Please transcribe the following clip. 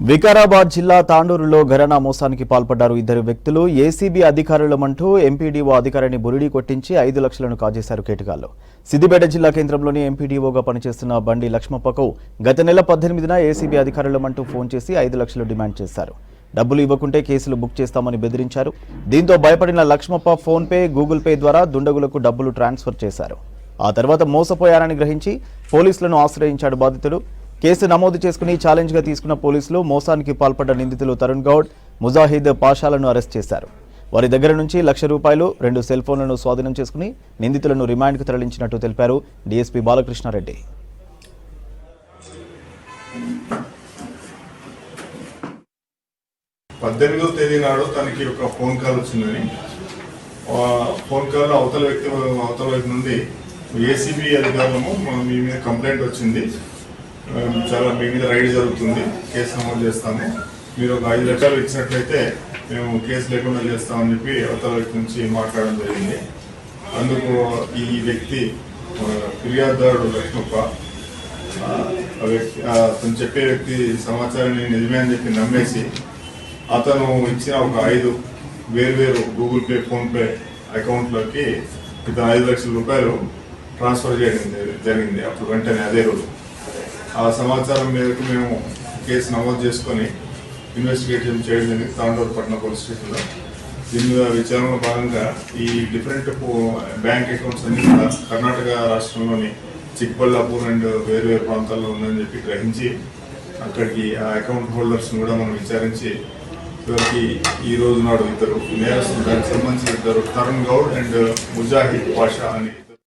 వికారాబాద్ జిల్లా తాండూరులో ఘరానా మోసానికి పాల్పడ్డారు ఇద్దరు వ్యక్తులు. ఏసీబీ అధికారులమంటూ ఎంపీడీఓ అధికారిని బురిడి కొట్టించి 5 లక్షలను కాజేశారు కేటగాళ్లు. సిద్దిపేట జిల్లా కేంద్రంలోని ఎంపీడీఓగా పనిచేస్తున్న బండి లక్ష్మప్పకు గత నెల 18న ఏసీబీ అధికారులమంటూ ఫోన్ చేసి 5 లక్షలు డిమాండ్ చేశారు. డబ్బులు ఇవ్వకుంటే కేసులు బుక్ చేస్తామని బెదిరించారు. దీంతో భయపడిన Lakshmappa phone pay, Google pay ద్వారా దుండగులకు డబ్బులు ట్రాన్స్ఫర్ చేశారు. ఆ తర్వాత మోసపోయారని గ్రహించి పోలీసులను ఆశ్రయించాడు బాధితుడు. కేసు నమోదు చేసుకుని ఛాలెంజ్ గా తీసుకున్న పోలీసులు మోసానికి పాల్పడ్డ నిందితులు తరుణ్ గౌడ్, ముజాహిద్ పాషాలను అరెస్ట్ చేశారు. వారి దగ్గర నుంచి ₹1,00,000, 2 సెల్ ఫోన్లను స్వాధీనం చేసుకుని నిందితులను రిమాండ్కు తరలించినట్టు తెలిపారు డీఎస్పీ బాలకృష్ణారెడ్డి. 18వ తేదీ నాడు తనకి ఒక ఫోన్ కాల్ వచ్చిందని, ఫోన్ కాల్ అవతల వైపు నుండి ఏసీబీ అధికారులము మీ మీద కంప్లైంట్ వచ్చింది, చాలా మీ మీద రైడ్ జరుగుతుంది, కేసు నమోదు చేస్తాము, మీరు ఒక 5 లక్షలు ఇచ్చినట్లయితే మేము కేసు లేకుండా చేస్తామని చెప్పి అవతల వ్యక్తి నుంచి మాట్లాడడం జరిగింది. అందుకు ఈ వ్యక్తి ఫిర్యాదుదారుడు లక్ష్మప్ప అతను చెప్పే వ్యక్తి సమాచారాన్ని నిజమే అని చెప్పి నమ్మేసి అతను ఇచ్చిన ఒక 5 వేరు గూగుల్ పే, ఫోన్పే అకౌంట్లోకి ఇతను ₹5 లక్షల ట్రాన్స్ఫర్ చేయడం జరిగింది. అప్పుడు వెంటనే అదే రోజు ఆ సమాచారం మేరకు మేము కేసు నమోదు చేసుకొని ఇన్వెస్టిగేషన్ చేయడం జరిగింది తాండూరు పట్టణ పోలీస్ స్టేషన్లో. దీని మీద విచారణలో భాగంగా ఈ డిఫరెంట్ బ్యాంక్ అకౌంట్స్ అన్ని కూడా కర్ణాటక రాష్ట్రంలోని చిక్బళ్ళాపూర్ అండ్ వేరు ప్రాంతాల్లో ఉందని చెప్పి గ్రహించి అక్కడికి ఆ అకౌంట్ హోల్డర్స్ని కూడా మనం విచారించి చివరికి ఈ రోజు నాడు ఇద్దరు నేరస్తులు, దానికి సంబంధించిన ఇద్దరు తరుణ్ గౌడ్ అండ్ ముజాహిద్ పాషా అని